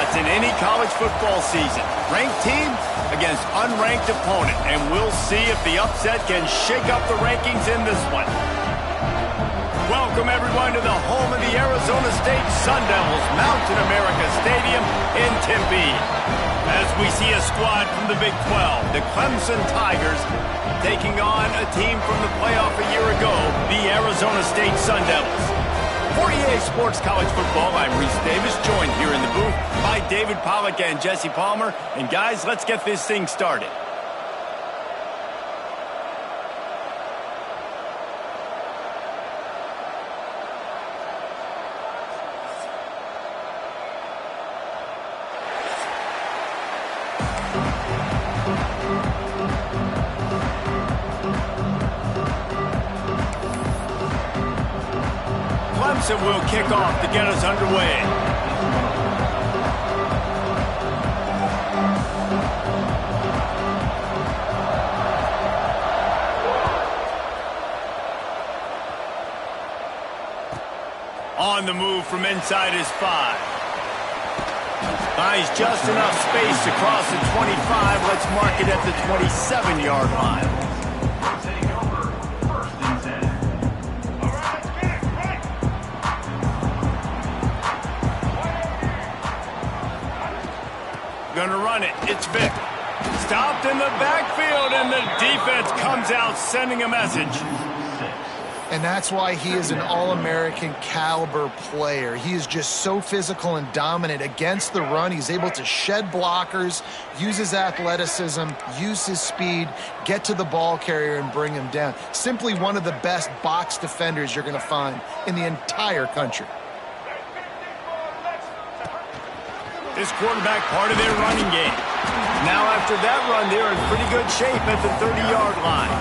spots in any college football season. Ranked team against unranked opponent, and we'll see if the upset can shake up the rankings in this one. Welcome, everyone, to the home of the Arizona State Sun Devils, Mountain America Stadium in Tempe. As we see a squad from the Big 12, the Clemson Tigers taking on a team from the playoff a year ago, the Arizona State Sun Devils. For EA Sports College Football, I'm Reese Davis, joined here in the booth by David Pollack and Jesse Palmer. And guys, let's get this thing started. Clemson will kick off to get us underway. On the move from inside his 5. Buys just enough space to cross the 25. Let's mark it at the 27-yard line. Gonna run it. It's Vic. Stopped in the backfield, and the defense comes out sending a message. And that's why he is an All-American caliber player. He is just so physical and dominant against the run. He's able to shed blockers, use his athleticism, use his speed, get to the ball carrier and bring him down. Simply one of the best box defenders you're going to find in the entire country. This quarterback part of their running game. Now after that run, they're in pretty good shape at the 30-yard line.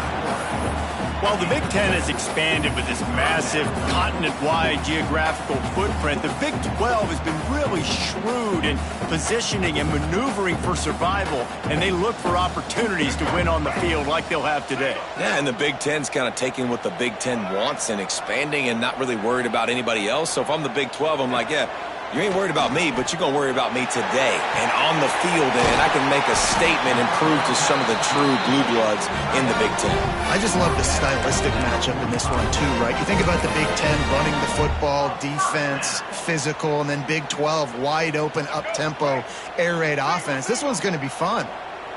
While the Big Ten has expanded with this massive continent-wide geographical footprint, the Big 12 has been really shrewd in positioning and maneuvering for survival, and they look for opportunities to win on the field like they'll have today. Yeah, and the Big Ten's kind of taking what the Big Ten wants and expanding and not really worried about anybody else. So if I'm the Big 12, I'm like, yeah, you ain't worried about me, but you're going to worry about me today and on the field, and I can make a statement and prove to some of the true blue bloods in the Big Ten. I just love the stylistic matchup in this one, too, right? You think about the Big Ten running the football, defense, physical, and then Big 12, wide open, up-tempo, air raid offense. This one's going to be fun.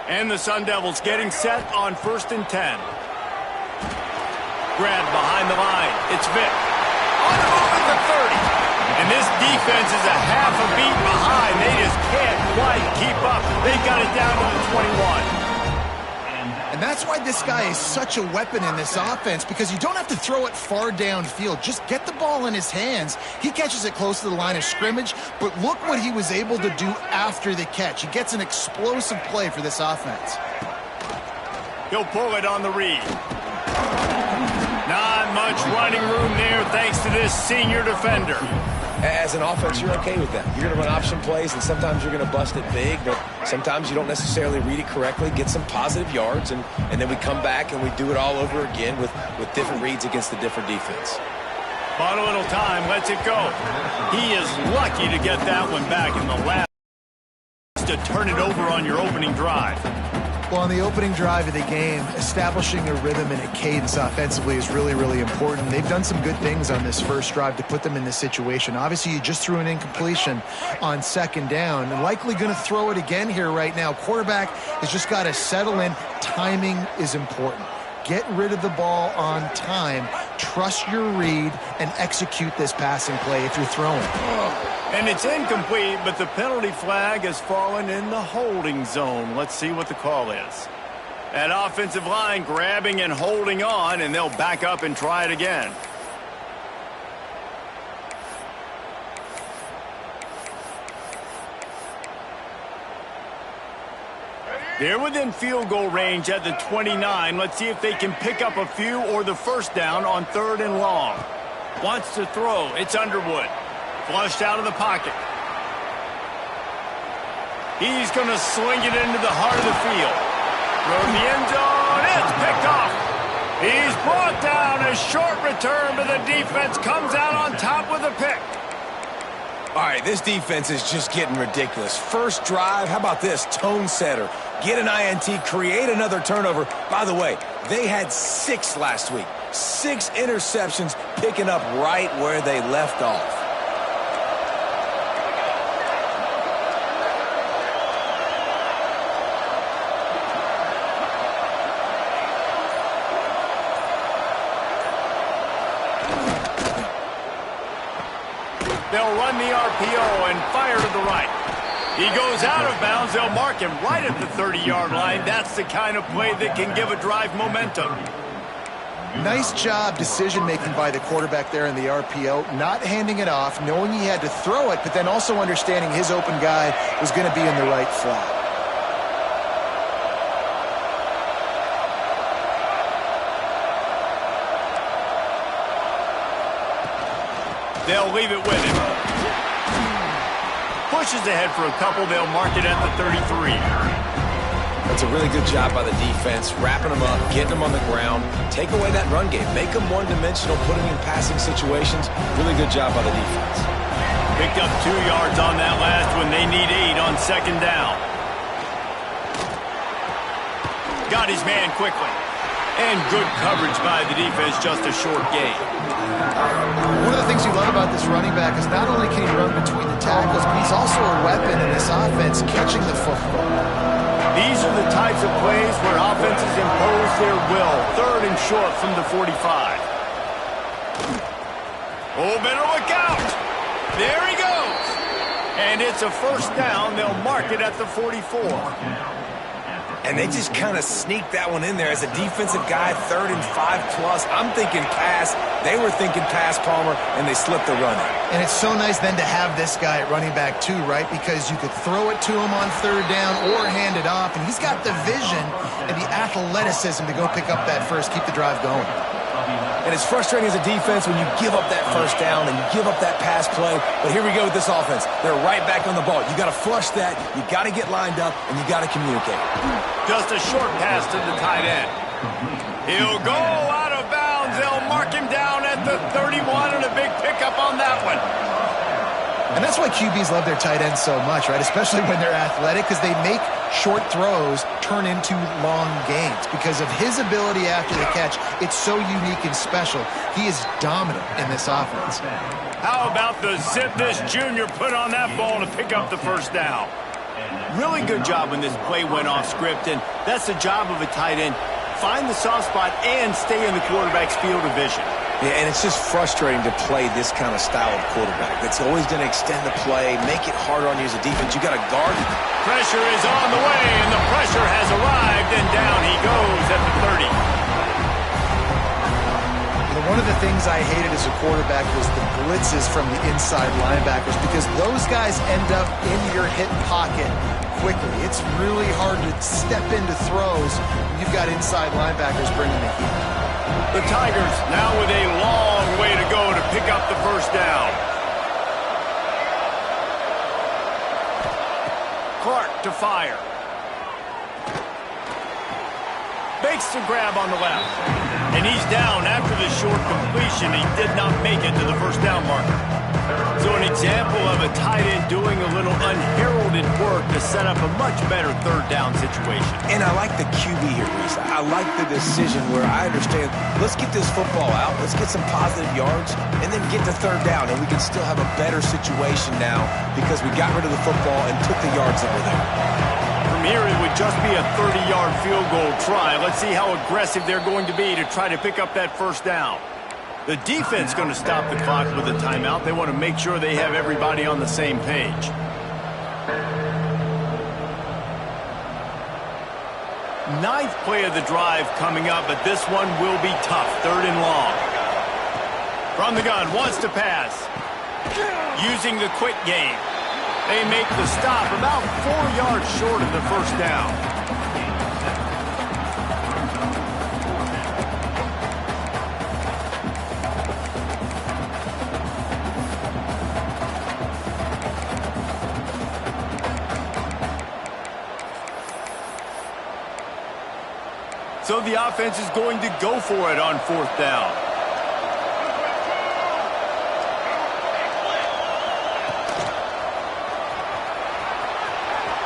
And the Sun Devils getting set on 1st and 10. Grab behind the line. It's Vic. On the move at the 30. And this defense is a half a beat behind. They just can't quite keep up. They got it down to the 21. And that's why this guy is such a weapon in this offense, because you don't have to throw it far downfield. Just get the ball in his hands. He catches it close to the line of scrimmage, but look what he was able to do after the catch. He gets an explosive play for this offense. He'll pull it on the read. Not much running room there thanks to this senior defender. As an offense, you're okay with that. You're going to run option plays, and sometimes you're going to bust it big, but sometimes you don't necessarily read it correctly, get some positive yards, and then we come back and we do it all over again with different reads against a different defense. Bought a little time, lets it go. He is lucky to get that one back in the last to turn it over on your opening drive. Well, on the opening drive of the game, establishing a rhythm and a cadence offensively is really, really important. They've done some good things on this first drive to put them in this situation. Obviously, you just threw an incompletion on 2nd down, and likely going to throw it again here right now. Quarterback has just got to settle in. Timing is important. Get rid of the ball on time, trust your read, and execute this passing play if you're throwing. And it's incomplete, but the penalty flag has fallen in the holding zone. Let's see what the call is. That offensive line grabbing and holding on, and they'll back up and try it again. They're within field goal range at the 29. Let's see if they can pick up a few or the first down on 3rd and long. Wants to throw. It's Underwood. Flushed out of the pocket. He's going to sling it into the heart of the field. Throw to the end zone. It's picked off. He's brought down. A short return, but the defense comes out on top with a pick. All right, this defense is just getting ridiculous. First drive, how about this? Tone setter. Get an INT, create another turnover. By the way, they had 6 last week. 6 interceptions, picking up right where they left off. They'll run the RPO and fire to the right. He goes out of bounds. They'll mark him right at the 30-yard line. That's the kind of play that can give a drive momentum. Nice job decision-making by the quarterback there in the RPO, not handing it off, knowing he had to throw it, but then also understanding his open guy was going to be in the right flat. They'll leave it with him. Pushes ahead for a couple. They'll mark it at the 33. That's a really good job by the defense, wrapping them up, getting them on the ground, take away that run game, make them one-dimensional, putting in passing situations. Really good job by the defense. Picked up 2 yards on that last one. They need 8 on second down. Got his man quickly. And good coverage by the defense, just a short gain. One of the things you love about this running back is not only can he run between the tackles, but he's also a weapon in this offense catching the football. These are the types of plays where offenses impose their will. 3rd and short from the 45. Oh, better look out. There he goes. And it's a first down. They'll mark it at the 44. And they just kind of sneaked that one in there as a defensive guy, 3rd and 5+. I'm thinking pass. They were thinking pass, Palmer, and they slipped the run in. And it's so nice then to have this guy at running back too, right? Because you could throw it to him on 3rd down or hand it off, and he's got the vision and the athleticism to go pick up that first, keep the drive going. And it's frustrating as a defense when you give up that first down and you give up that pass play. But here we go with this offense. They're right back on the ball. You got to flush that. You got to get lined up, and you got to communicate. Just a short pass to the tight end. He'll go out of bounds. They'll mark him down at the 31, and a big pickup on that one. And that's why QBs love their tight ends so much, right? Especially when they're athletic, because they make short throws turn into long gains. Because of his ability after the catch, it's so unique and special. He is dominant in this offense. How about the zip this junior put on that ball to pick up the first down? Really good job when this play went off script, and that's the job of a tight end. Find the soft spot and stay in the quarterback's field of vision. Yeah, and it's just frustrating to play this kind of style of quarterback. That's always going to extend the play, make it harder on you as a defense. You got to guard it. Pressure is on the way, and the pressure has arrived, and down he goes at the 30. One of the things I hated as a quarterback was the blitzes from the inside linebackers, because those guys end up in your hip pocket quickly. It's really hard to step into throws when you've got inside linebackers bringing the heat. The Tigers now with a long way to go to pick up the first down. Clark to fire. Makes the grab on the left. And he's down after the short completion. He did not make it to the first down marker. So an example of a tight end doing a little unheralded work to set up a much better 3rd down situation. And I like the QB here, Reese. I like the decision where I understand, let's get this football out, let's get some positive yards, and then get to 3rd down, and we can still have a better situation now because we got rid of the football and took the yards that were there. From here, it would just be a 30-yard field goal try. Let's see how aggressive they're going to be to try to pick up that first down. The defense going to stop the clock with a timeout. They want to make sure they have everybody on the same page. Ninth play of the drive coming up, but this one will be tough. 3rd and long. From the gun, wants to pass. Using the quick game. They make the stop about 4 yards short of the first down. So the offense is going to go for it on 4th down.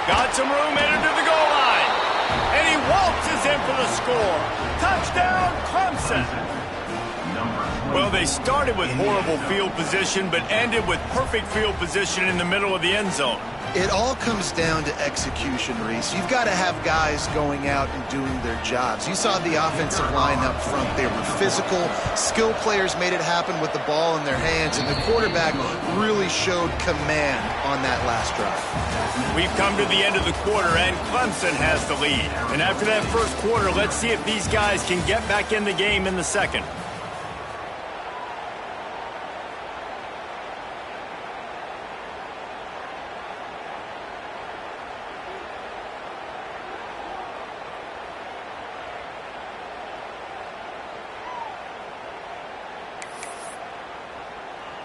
Got some room headed to the goal line. And he waltzes in for the score. Touchdown, Clemson. Well, they started with horrible field position, but ended with perfect field position in the middle of the end zone. It all comes down to execution, Reese. You've got to have guys going out and doing their jobs. You saw the offensive line up front. They were physical. Skill players made it happen with the ball in their hands, and the quarterback really showed command on that last drive. We've come to the end of the quarter, and Clemson has the lead. And after that first quarter, let's see if these guys can get back in the game in the second.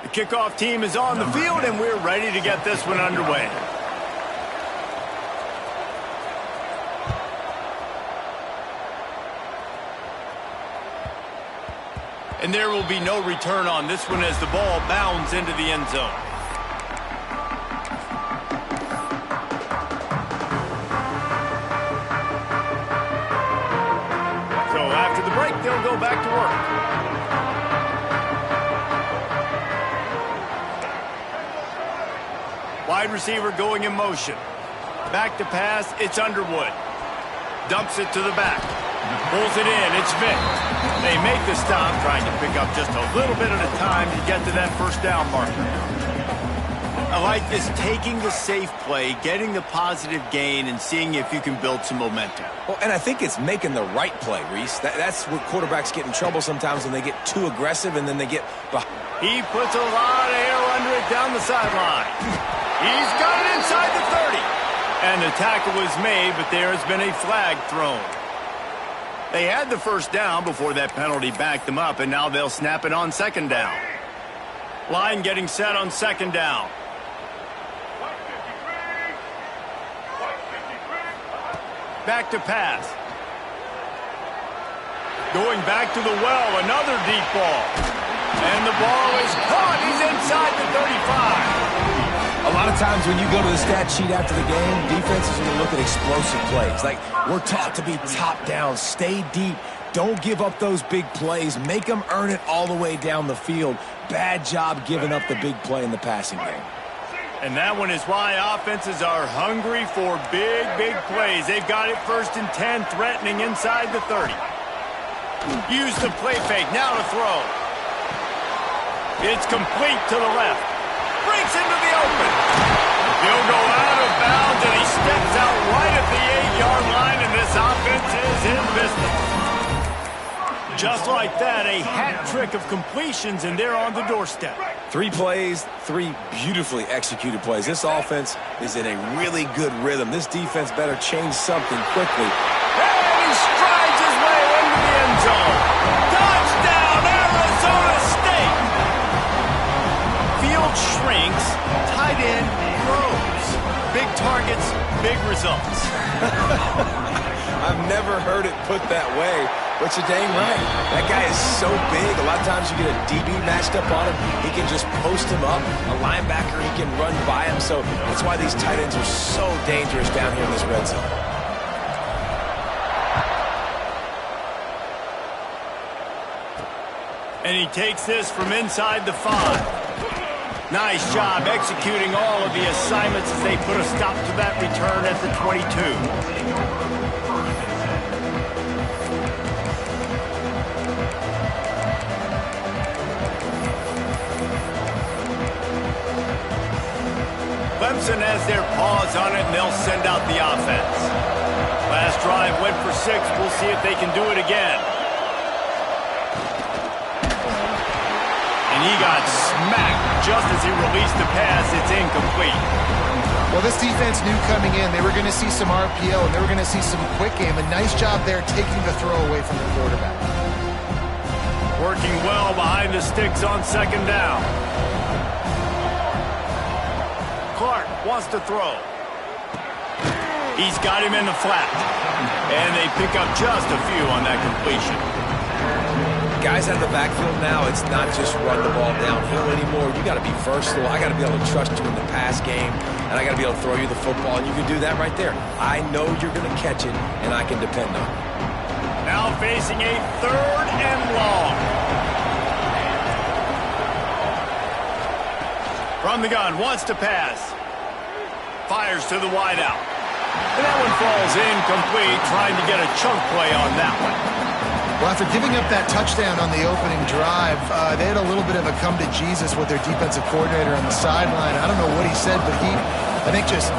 The kickoff team is on the field, and we're ready to get this one underway. And there will be no return on this one as the ball bounds into the end zone. So after the break, they'll go back to work. Wide receiver going in motion. Back to pass, it's Underwood. Dumps it to the back. Pulls it in, it's Vick. They make the stop, trying to pick up just a little bit at a time to get to that first down marker. I like this, taking the safe play, getting the positive gain, and seeing if you can build some momentum. Well, and I think it's making the right play, Reese. That's where quarterbacks get in trouble sometimes when they get too aggressive and then they get behind. He puts a lot of air under it down the sideline. He's got it inside the 30. And the tackle was made, but there has been a flag thrown. They had the first down before that penalty backed them up, and now they'll snap it on second down. Line getting set on second down. Back to pass. Going back to the well, another deep ball. And the ball is caught. He's inside the 35. A lot of times when you go to the stat sheet after the game, defenses are going to look at explosive plays. Like, we're taught to be top down, stay deep, don't give up those big plays, make them earn it all the way down the field. Bad job giving up the big play in the passing game. And that one is why offenses are hungry for big, big plays. They've got it first and 10, threatening inside the 30. Use the play fake, now to throw. It's complete to the left. Breaks into the open. He'll go out of bounds, and he steps out right at the 8-yard line, and this offense is in business. Just like that, a hat trick of completions, and they're on the doorstep. 3 plays, 3 beautifully executed plays. This offense is in a really good rhythm. This defense better change something quickly. And he strides his way into the end zone. Touchdown, Arizona State! Field shrinks, tight end grows. Big targets, big results. I've never heard it put that way, but you're dang right. That guy is so big. A lot of times you get a DB matched up on him. He can just post him up. A linebacker, he can run by him. So that's why these tight ends are so dangerous down here in this red zone. And he takes this from inside the 5. Nice job executing all of the assignments as they put a stop to that return at the 22. Clemson has their paws on it, and they'll send out the offense. Last drive went for 6. We'll see if they can do it again. And he got smacked just as he released the pass. It's incomplete. Well, this defense knew coming in they were going to see some RPO and they were going to see some quick game. A nice job there taking the throw away from the quarterback. Working well behind the sticks on second down. Clark wants to throw. He's got him in the flat. And they pick up just a few on that completion. Guys out of the backfield now, it's not just run the ball downhill anymore. You got to be versatile. I got to be able to trust you in the pass game. and I got to be able to throw you the football, and you can do that right there. I know you're going to catch it, and I can depend on it. Now facing a 3rd and long. From the gun, wants to pass. Fires to the wideout. And that one falls incomplete, trying to get a chunk play on that one. Well, after giving up that touchdown on the opening drive, they had a little bit of a come to Jesus with their defensive coordinator on the sideline. I don't know what he said, but he, I think, just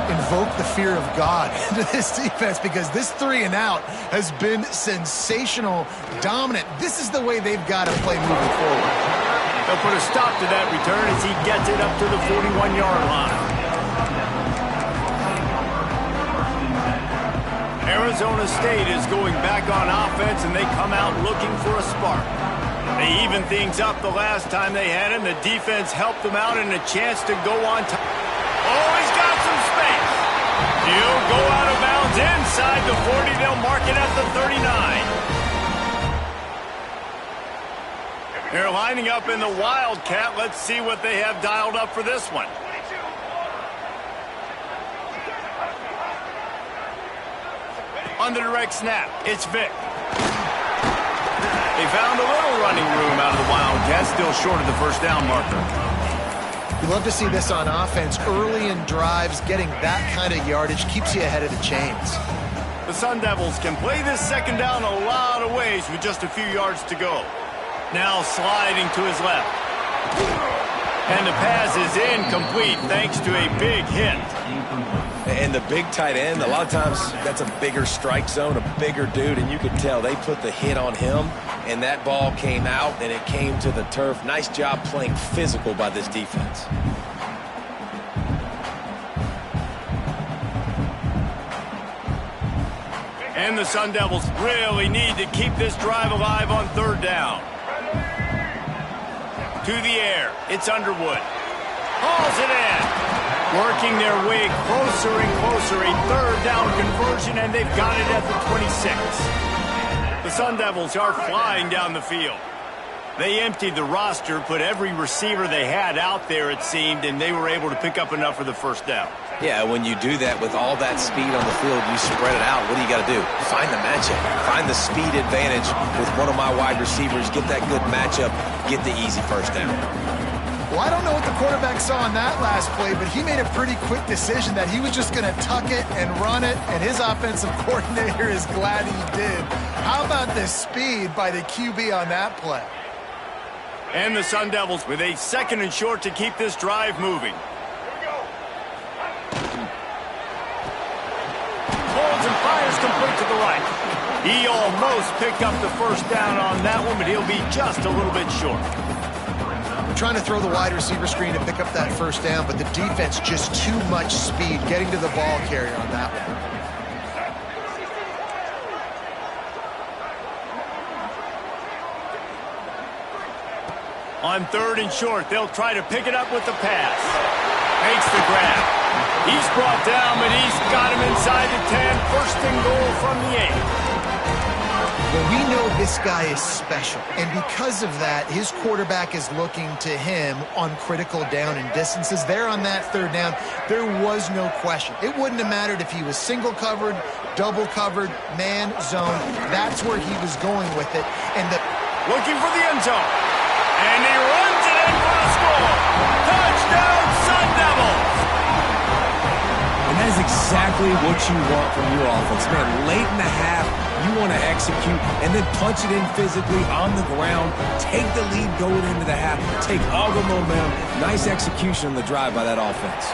invoked the fear of God into this defense, because this 3 and out has been sensational, dominant. This is the way they've got to play moving forward. They'll put a stop to that return as he gets it up to the 41-yard line. Arizona State is going back on offense, and they come out looking for a spark. They even things up the last time they had him. The defense helped them out and a chance to go on top. Oh, he's got some space. He'll go out of bounds inside the 40. They'll mark it at the 39. They're lining up in the Wildcat. Let's see what they have dialed up for this one. On the direct snap, it's Vick. They found a little running room out of the Wildcats, still short of the first down marker. You love to see this on offense. Early in drives, getting that kind of yardage keeps you ahead of the chains. The Sun Devils can play this second down a lot of ways with just a few yards to go. Now sliding to his left. And the pass is incomplete thanks to a big hit. And the big tight end, a lot of times that's a bigger strike zone, a bigger dude, and you could tell they put the hit on him, and that ball came out, and it came to the turf. Nice job playing physical by this defense. And the Sun Devils really need to keep this drive alive on 3rd down. To the air, it's Underwood. Hauls it in. Working their way closer and closer. A 3rd down conversion, and they've got it at the 26. The Sun Devils are flying down the field. They emptied the roster, put every receiver they had out there, it seemed, and they were able to pick up enough for the first down. Yeah, when you do that with all that speed on the field, you spread it out. What do you got to do? Find the matchup. Find the speed advantage with one of my wide receivers. Get that good matchup. Get the easy first down. Well, I don't know what the quarterback saw on that last play, but he made a pretty quick decision that he was just going to tuck it and run it, and his offensive coordinator is glad he did. How about the speed by the QB on that play? And the Sun Devils with a 2nd and short to keep this drive moving. Holds and fires complete to the right. He almost picked up the first down on that one, but he'll be just a little bit short. Trying to throw the wide receiver screen to pick up that first down, but the defense just too much speed getting to the ball carrier on that one. On 3rd and short, they'll try to pick it up with the pass. Makes the grab. He's brought down, but he's got him inside the 10. 1st and goal from the 8. Well, we know this guy is special, and because of that, his quarterback is looking to him on critical down and distances. There on that 3rd down, there was no question. It wouldn't have mattered if he was single covered, double covered, man, zone. That's where he was going with it. And looking for the end zone. And he runs it in for a score. Touchdown, Sun Devils. And that is exactly what you want from your offense. Man, late in the half, you want to execute and then punch it in physically on the ground. Take the lead going into the half. Take all the momentum. Nice execution on the drive by that offense.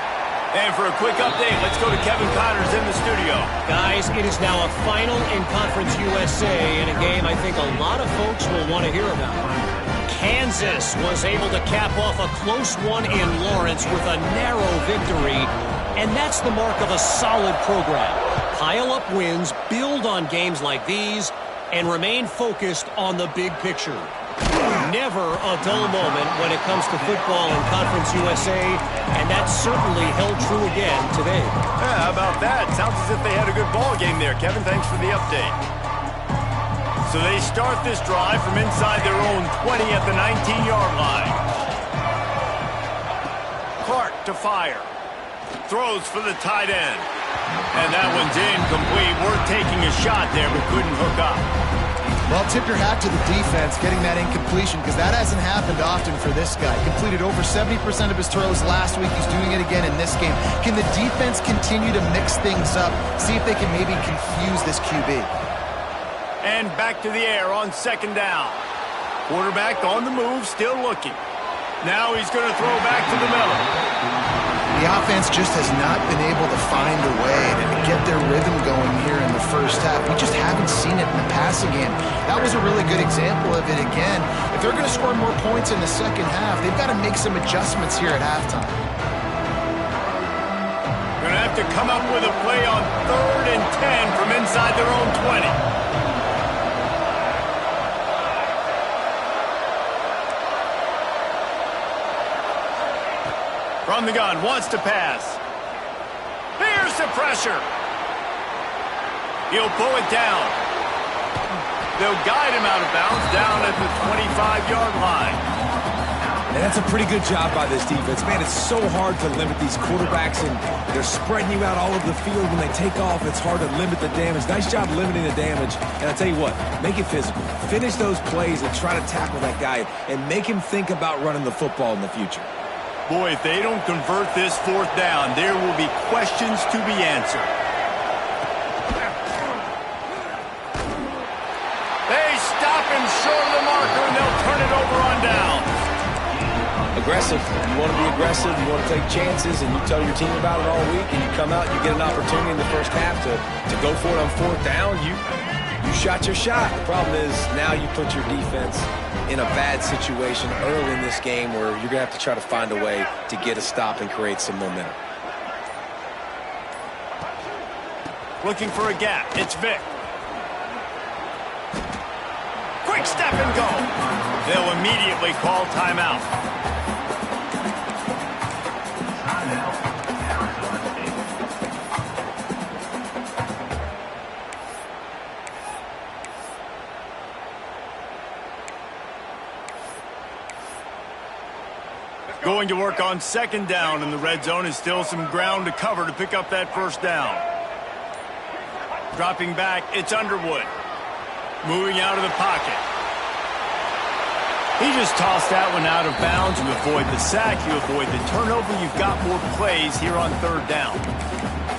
And for a quick update, let's go to Kevin Connors in the studio. Guys, it is now a final in Conference USA in a game I think a lot of folks will want to hear about. Kansas was able to cap off a close one in Lawrence with a narrow victory, and that's the mark of a solid program. Pile up wins, build on games like these, and remain focused on the big picture. Never a dull moment when it comes to football in Conference USA, and that certainly held true again today. Yeah, how about that? Sounds as if they had a good ball game there. Kevin, thanks for the update. So they start this drive from inside their own 20 at the 19-yard line. Clark to fire. throws for the tight end. And that one's incomplete. We're taking a shot there, but couldn't hook up. Well, tip your hat to the defense getting that incompletion, because that hasn't happened often for this guy. Completed over 70% of his throws last week. He's doing it again in this game. Can the defense continue to mix things up, see if they can maybe confuse this QB? And back to the air on second down. Quarterback on the move, still looking. Now he's going to throw back to the middle. The offense just has not been able to find a way to get their rhythm going here in the first half. We just haven't seen it in the passing game. That was a really good example of it again. If they're going to score more points in the second half, they've got to make some adjustments here at halftime. Going to have to come up with a play on 3rd and 10 from inside their own 20. From the gun, wants to pass. Here's the pressure. He'll pull it down. They'll guide him out of bounds down at the 25-yard line. And that's a pretty good job by this defense. Man, it's so hard to limit these quarterbacks, and they're spreading you out all over the field. When they take off, it's hard to limit the damage. Nice job limiting the damage. And I tell you what, make it physical. Finish those plays and try to tackle that guy and make him think about running the football in the future. Boy, if they don't convert this 4th down, there will be questions to be answered. They stop him short of the marker, and they'll turn it over on down. Aggressive. You want to be aggressive. You want to take chances, and you tell your team about it all week, and you come out, you get an opportunity in the first half to go for it on 4th down. You shot your shot. The problem is now you put your defense in a bad situation early in this game where you're going to have to try to find a way to get a stop and create some momentum. Looking for a gap. It's Vic. Quick step and go. They'll immediately call timeout. Going to work on 2nd down in the red zone. Is still some ground to cover to pick up that 1st down. Dropping back, it's Underwood. Moving out of the pocket. He just tossed that one out of bounds. You avoid the sack, you avoid the turnover. You've got more plays here on 3rd down.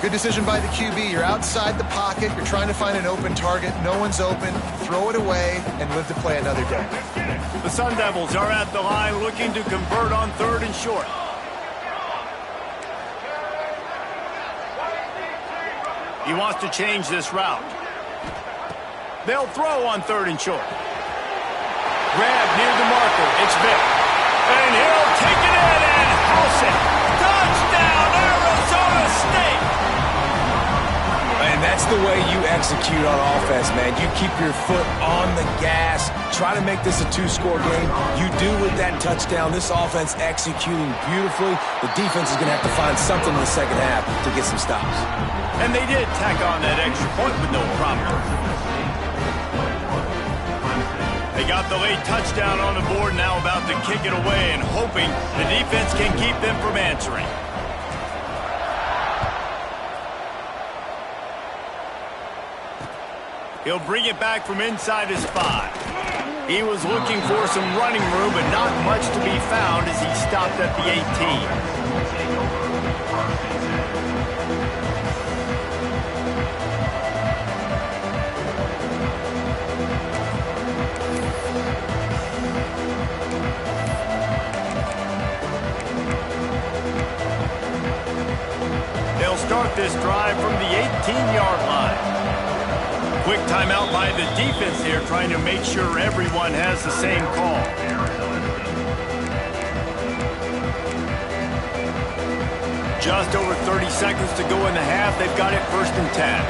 Good decision by the QB. You're outside the pocket. You're trying to find an open target. No one's open. Throw it away and live to play another day. The Sun Devils are at the line looking to convert on 3rd and short. He wants to change this route. They'll throw on 3rd and short. Grab near the marker. It's Vic. And he'll take it in and house it. Touchdown, Arizona State! And that's the way you execute on offense, man. You keep your foot on the gas. Try to make this a 2-score game. You do with that touchdown. This offense executing beautifully. The defense is going to have to find something in the second half to get some stops. And they did tack on that extra point with no problem. They got the late touchdown on the board, now about to kick it away and hoping the defense can keep them from answering. He'll bring it back from inside his 5. He was looking for some running room, but not much to be found as he stopped at the 18. They'll start this drive from the 18-yard line. Quick timeout by the defense here, trying to make sure everyone has the same call. Just over 30 seconds to go in the half. They've got it 1st and 10.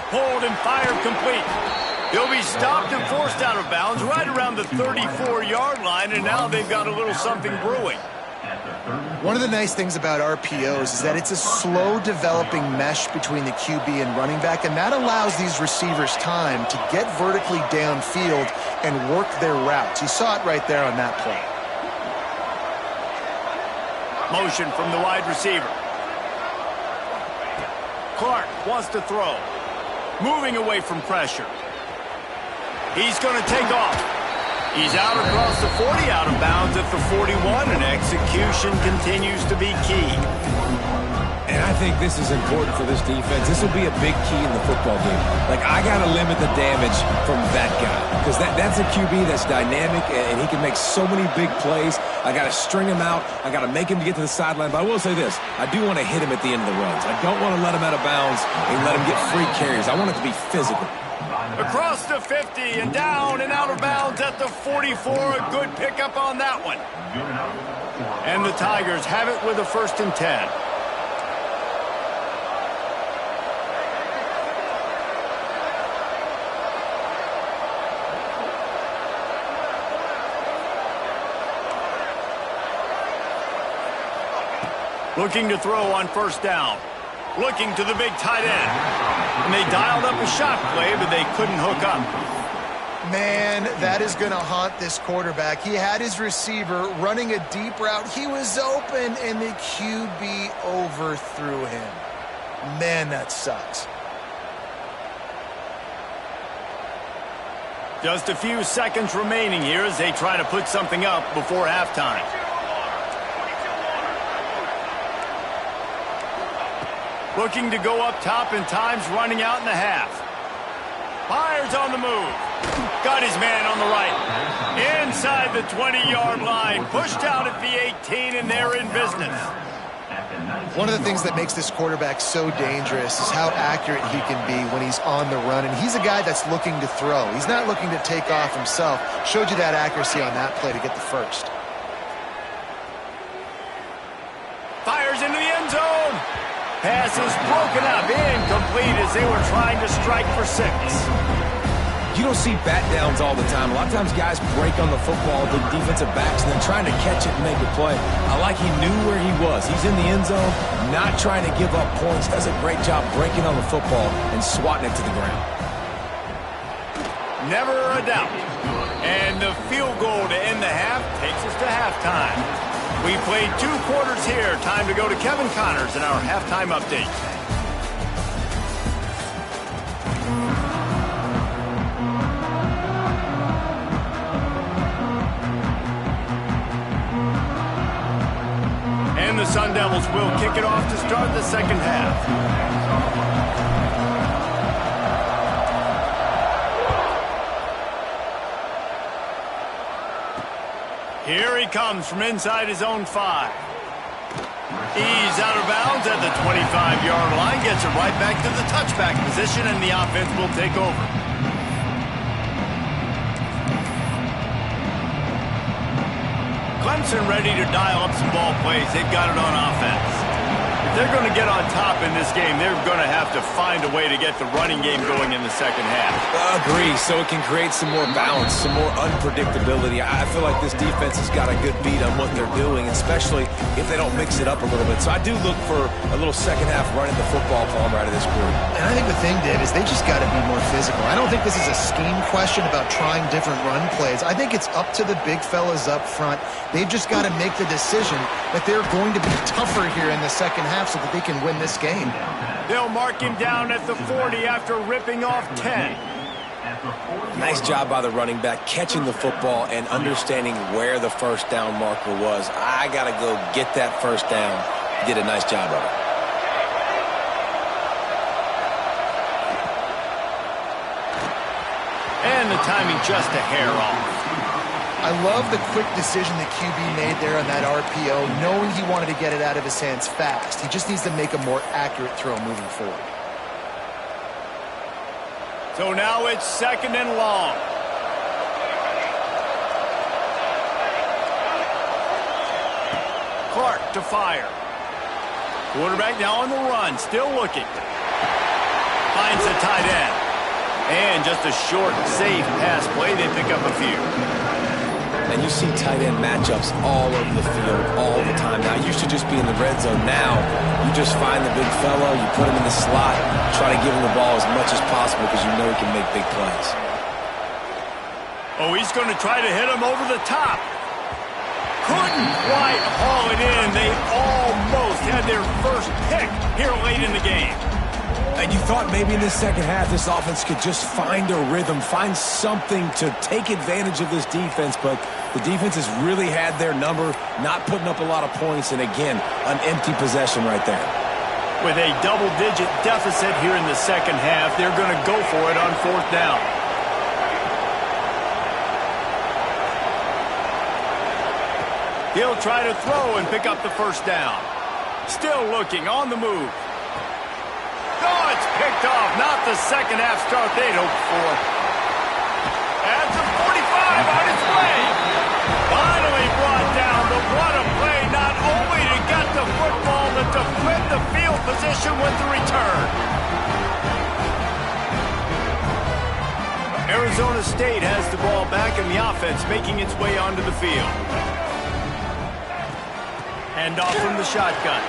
Pulled and fired complete. He'll be stopped and forced out of bounds right around the 34-yard line, and now they've got a little something brewing. One of the nice things about RPOs is that it's a slow developing mesh between the QB and running back, and that allows these receivers time to get vertically downfield and work their routes. You saw it right there on that play. Motion from the wide receiver. Clark wants to throw. Moving away from pressure. He's going to take off. He's out across the 40, out of bounds at the 41, and execution continues to be key. And I think this is important for this defense. This will be a big key in the football game. Like, I got to limit the damage from that guy because that's a QB that's dynamic, and he can make so many big plays. I got to string him out. I got to make him to get to the sideline. But I will say this. I do want to hit him at the end of the runs. I don't want to let him out of bounds and let him get free carries. I want it to be physical. Across the 50 and down and out of bounds at the 44. A good pickup on that one. And the Tigers have it with a 1st and 10. Looking to throw on 1st down. Looking to the big tight end. And they dialed up a shot play, but they couldn't hook up. Man, that is going to haunt this quarterback. He had his receiver running a deep route. He was open, and the QB overthrew him. Man, that sucks. Just a few seconds remaining here as they try to put something up before halftime. Looking to go up top, and time's running out in the half. Fires on the move. Got his man on the right. Inside the 20-yard line. Pushed out at the 18, and they're in business. One of the things that makes this quarterback so dangerous is how accurate he can be when he's on the run. And he's a guy that's looking to throw. He's not looking to take off himself. Showed you that accuracy on that play to get the 1st. Fires into the end zone. Pass is broken up, incomplete as they were trying to strike for 6. You don't see bat downs all the time. A lot of times guys break on the football, the defensive backs, and then trying to catch it and make a play. I like he knew where he was. He's in the end zone, not trying to give up points. Does a great job breaking on the football and swatting it to the ground. Never a doubt. And the field goal to end the half takes us to halftime. We played 2 quarters here. Time to go to Kevin Connors in our halftime update. And the Sun Devils will kick it off to start the second half. Here he comes from inside his own 5. He's out of bounds at the 25-yard line. Gets it right back to the touchback position, and the offense will take over. Clemson ready to dial up some ball plays. They've got it on offense. If they're going to get on top in this game, they're going to have to find a way to get the running game going in the second half. Agree, so it can create some more balance, some more unpredictability. I feel like this defense has got a good beat on what they're doing, especially if they don't mix it up a little bit. So I do look for a little second half running the football palm right of this group. And I think the thing, Dave, is they just got to be more physical. I don't think this is a scheme question about trying different run plays. I think it's up to the big fellas up front. They've just got to make the decision that they're going to be tougher here in the second half so that they can win this game. They'll mark him down at the 40 after ripping off 10. Nice job by the running back catching the football and understanding where the 1st down marker was. I got to go get that 1st down. Did a nice job of it. And the timing just a hair off. I love the quick decision the QB made there on that RPO, knowing he wanted to get it out of his hands fast. He just needs to make a more accurate throw moving forward. So now it's 2nd and long. Clark to fire. Quarterback now on the run, still looking. Finds the tight end. And just a short, safe pass play. They pick up a few. And you see tight end matchups all over the field all the time. Now, it used to just be in the red zone. Now, you just find the big fella, you put him in the slot, try to give him the ball as much as possible because you know he can make big plays. Oh, he's going to try to hit him over the top. Couldn't quite haul it in. They almost had their first pick here late in the game. And you thought maybe in the second half this offense could just find a rhythm, find something to take advantage of this defense, but the defense has really had their number, not putting up a lot of points, and again, an empty possession right there. With a double-digit deficit here in the second half, they're going to go for it on fourth down. He'll try to throw and pick up the first down. Still looking on the move. Oh, it's picked off. Not the second half start they'd hoped for. At the 45 on its way. Finally brought down, but what a play. Not only to get the football, but to flip the field position with the return. Arizona State has the ball back and the offense making its way onto the field. Hand off from the shotgun.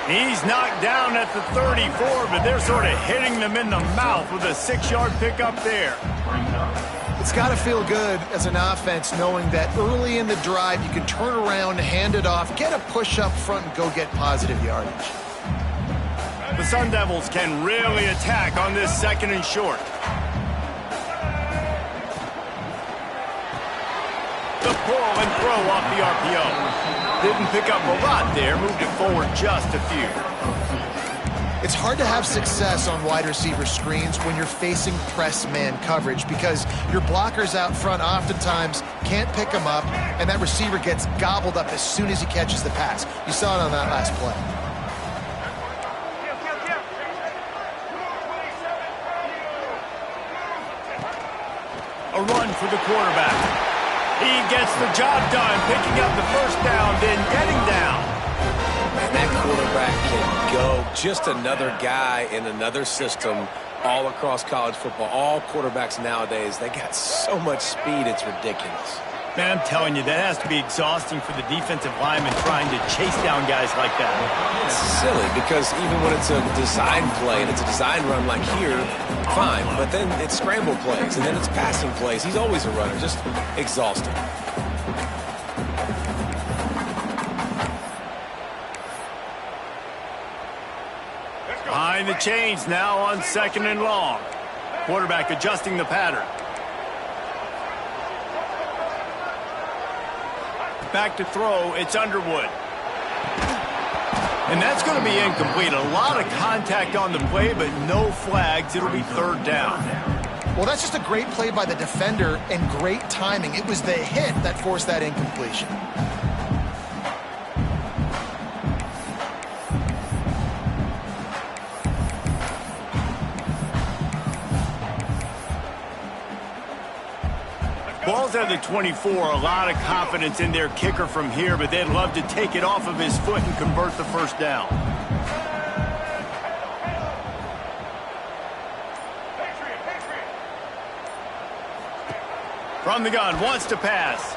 He's knocked down at the 34, but they're sort of hitting them in the mouth with a 6-yard pickup there. It's got to feel good as an offense knowing that early in the drive you can turn around, hand it off, get a push up front, and go get positive yardage. The Sun Devils can really attack on this second and short. The pull and throw off the RPO. Didn't pick up a lot there, moved it forward just a few. It's hard to have success on wide receiver screens when you're facing press man coverage because your blockers out front oftentimes can't pick them up, and that receiver gets gobbled up as soon as he catches the pass. You saw it on that last play. A run for the quarterback. He gets the job done, picking up the first down, then getting down. And that quarterback can go. Just another guy in another system all across college football. All quarterbacks nowadays, they got so much speed, it's ridiculous. Man, I'm telling you, that has to be exhausting for the defensive lineman trying to chase down guys like that. It's silly because even when it's a design play and it's a design run like here, fine. But then it's scramble plays and then it's passing plays. He's always a runner, just exhausting. Behind the chains now on second and long. Quarterback adjusting the pattern. Back to throw, it's Underwood. And that's going to be incomplete. A lot of contact on the play, but no flags. It'll be third down. Well, that's just a great play by the defender and great timing. It was the hit that forced that incompletion. Ball's at the 24, a lot of confidence in their kicker from here, but they'd love to take it off of his foot and convert the first down. From the gun, wants to pass.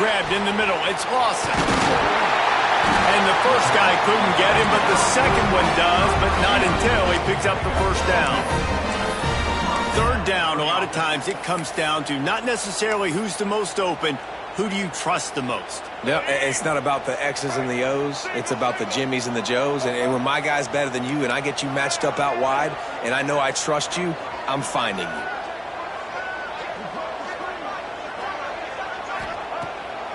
Grabbed in the middle, it's Lawson. And the first guy couldn't get him, but the second one does, but not until he picks up the first down. Third down, a lot of times it comes down to not necessarily who's the most open, who do you trust the most? No, it's not about the X's and the O's. It's about the Jimmies and the Joes. And when my guy's better than you and I get you matched up out wide and I know I trust you, I'm finding you.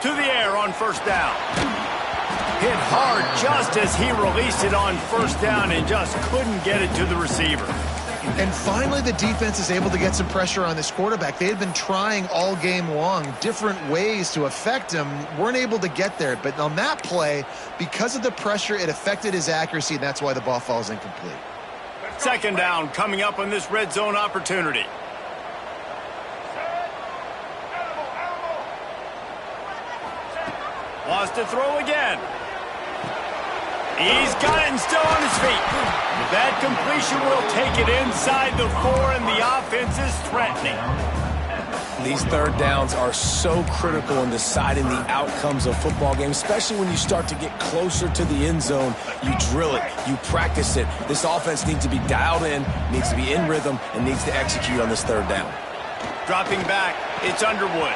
To the air on first down. Hit hard just as he released it on first down and just couldn't get it to the receiver. And finally, the defense is able to get some pressure on this quarterback. They had been trying all game long different ways to affect him, weren't able to get there. But on that play, because of the pressure, it affected his accuracy, and that's why the ball falls incomplete. Second down coming up on this red zone opportunity. Wants to throw again. He's got it and still on his feet. That completion will take it inside the 4, and the offense is threatening. These third downs are so critical in deciding the outcomes of football games, especially when you start to get closer to the end zone. You drill it, you practice it. This offense needs to be dialed in, needs to be in rhythm, and needs to execute on this third down. Dropping back, it's Underwood.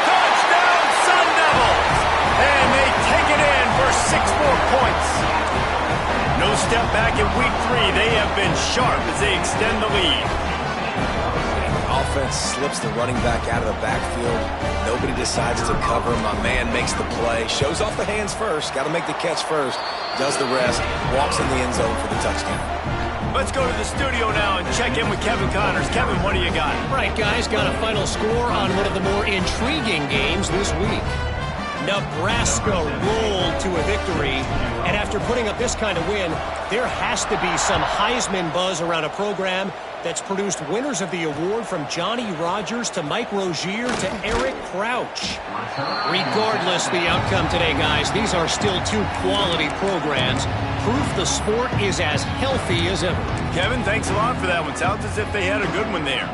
Touchdown, Sun Devils! And they take it in for 6 more points. No step back in week 3. They have been sharp as they extend the lead. Offense slips the running back out of the backfield. Nobody decides to cover. My man makes the play. Shows off the hands first. Got to make the catch first. Does the rest. Walks in the end zone for the touchdown. Let's go to the studio now and check in with Kevin Connors. Kevin, what do you got? Right, guys, got a final score on one of the more intriguing games this week. Nebraska rolled to a victory, and after putting up this kind of win, there has to be some Heisman buzz around a program that's produced winners of the award from Johnny Rodgers to Mike Rozier to Eric Crouch. Regardless the outcome today, guys, these are still 2 quality programs. Proof the sport is as healthy as ever. Kevin, thanks a lot for that one. Sounds as if they had a good one there.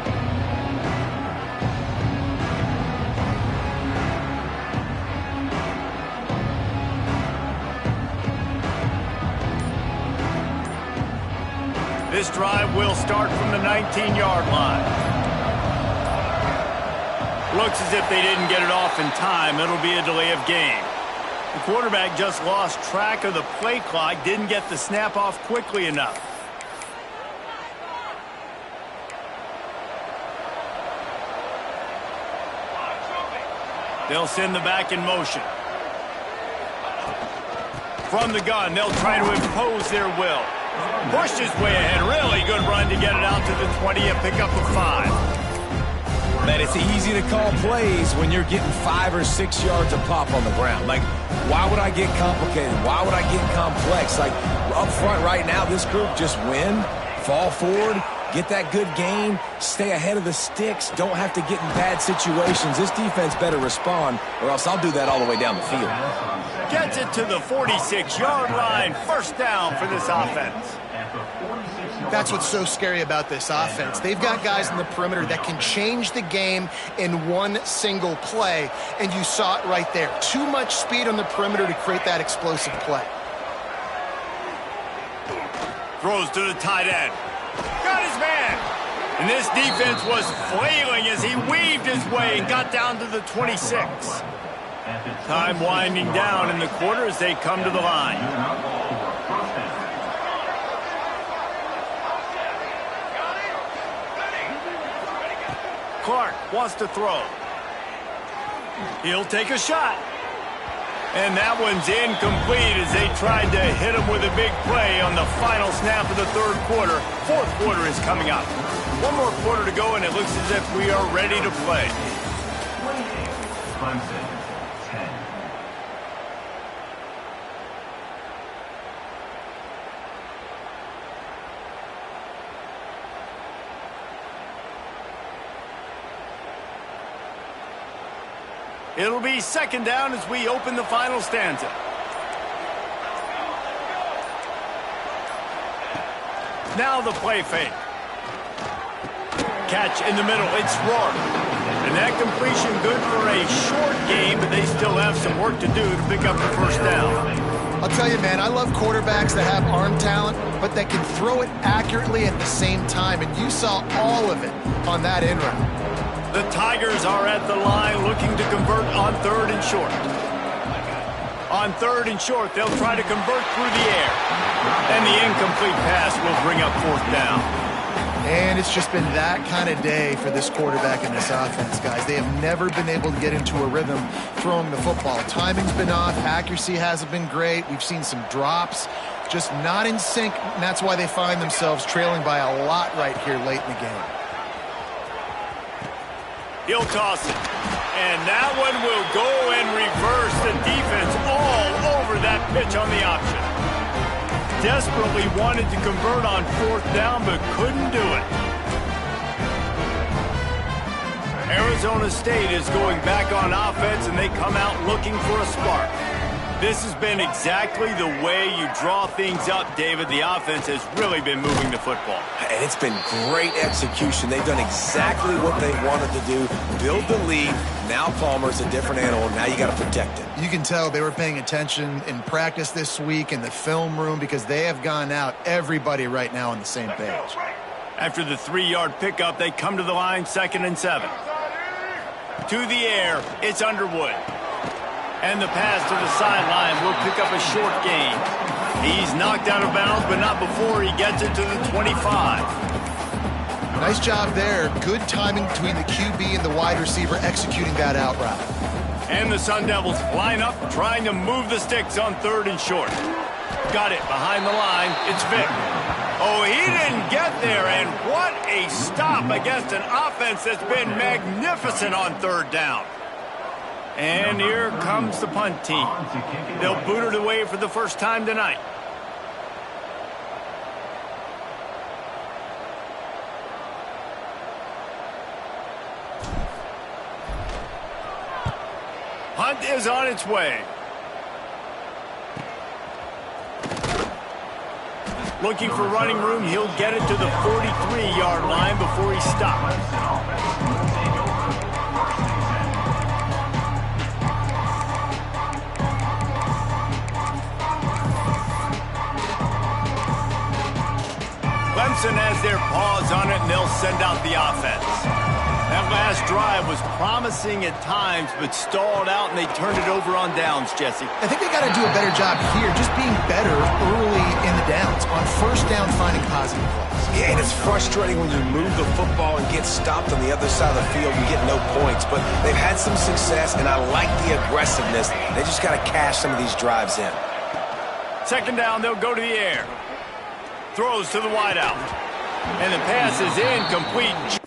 This drive will start from the 19-yard line. Looks as if they didn't get it off in time. It'll be a delay of game. The quarterback just lost track of the play clock, didn't get the snap off quickly enough. They'll send the back in motion. From the gun, they'll try to impose their will. Pushed his way ahead. Really good run to get it out to the 20 and pick up a 5. Man, it's easy to call plays when you're getting 5 or 6 yards of pop on the ground. Like, why would I get complicated? Why would I get complex? Like, up front right now, this group just win, fall forward, get that good gain, stay ahead of the sticks, don't have to get in bad situations. This defense better respond, or else I'll do that all the way down the field. Gets it to the 46-yard line. First down for this offense. That's what's so scary about this offense. They've got guys in the perimeter that can change the game in one single play, and you saw it right there. Too much speed on the perimeter to create that explosive play. Throws to the tight end. Got his man. And this defense was flailing as he weaved his way and got down to the 26. Time winding down in the quarter as they come to the line. Clark wants to throw. He'll take a shot. And that one's incomplete as they tried to hit him with a big play on the final snap of the 3rd quarter. 4th quarter is coming up. 1 more quarter to go, and it looks as if we are ready to play. Clemson, 10. It'll be 2nd down as we open the final stanza. Now the play fake. Catch in the middle. It's Rourke. And that completion good for a short game, but they still have some work to do to pick up the 1st down. I'll tell you, man, I love quarterbacks that have arm talent, but that can throw it accurately at the same time, and you saw all of it on that in route. The Tigers are at the line looking to convert on 3rd and short. On 3rd and short, they'll try to convert through the air. And the incomplete pass will bring up 4th down. And it's just been that kind of day for this quarterback and this offense, guys. They have never been able to get into a rhythm throwing the football. Timing's been off. Accuracy hasn't been great. We've seen some drops. Just not in sync, and that's why they find themselves trailing by a lot right here late in the game. He'll toss it. And that one will go and reverse the defense all over that pitch on the option. Desperately wanted to convert on 4th down, but couldn't do it. Arizona State is going back on offense, and they come out looking for a spark. This has been exactly the way you draw things up, David. The offense has really been moving the football. And it's been great execution. They've done exactly what they wanted to do, build the lead. Now Palmer's a different animal. Now you got to protect it. You can tell they were paying attention in practice this week in the film room because they have gone out, everybody right now on the same page. After the 3-yard pickup, they come to the line, 2nd and 7. To the air, it's Underwood. And the pass to the sideline will pick up a short gain. He's knocked out of bounds, but not before he gets it to the 25. Nice job there. Good timing between the QB and the wide receiver executing that out route. And the Sun Devils line up, trying to move the sticks on 3rd and short. Got it behind the line. It's Vick. Oh, he didn't get there, and what a stop against an offense that's been magnificent on 3rd down. And here comes the punt team. They'll boot it away for the first time tonight. Punt is on its way. Looking for running room, he'll get it to the 43-yard line before he stops. Clemson has their paws on it, and they'll send out the offense. That last drive was promising at times, but stalled out, and they turned it over on downs, Jesse. I think they got to do a better job here, just being better early in the downs, on 1st down finding positive plays. Yeah, and it's frustrating when you move the football and get stopped on the other side of the field and get no points. But they've had some success, and I like the aggressiveness. They just got to cash some of these drives in. 2nd down, they'll go to the air. Throws to the wideout. And the pass is incomplete.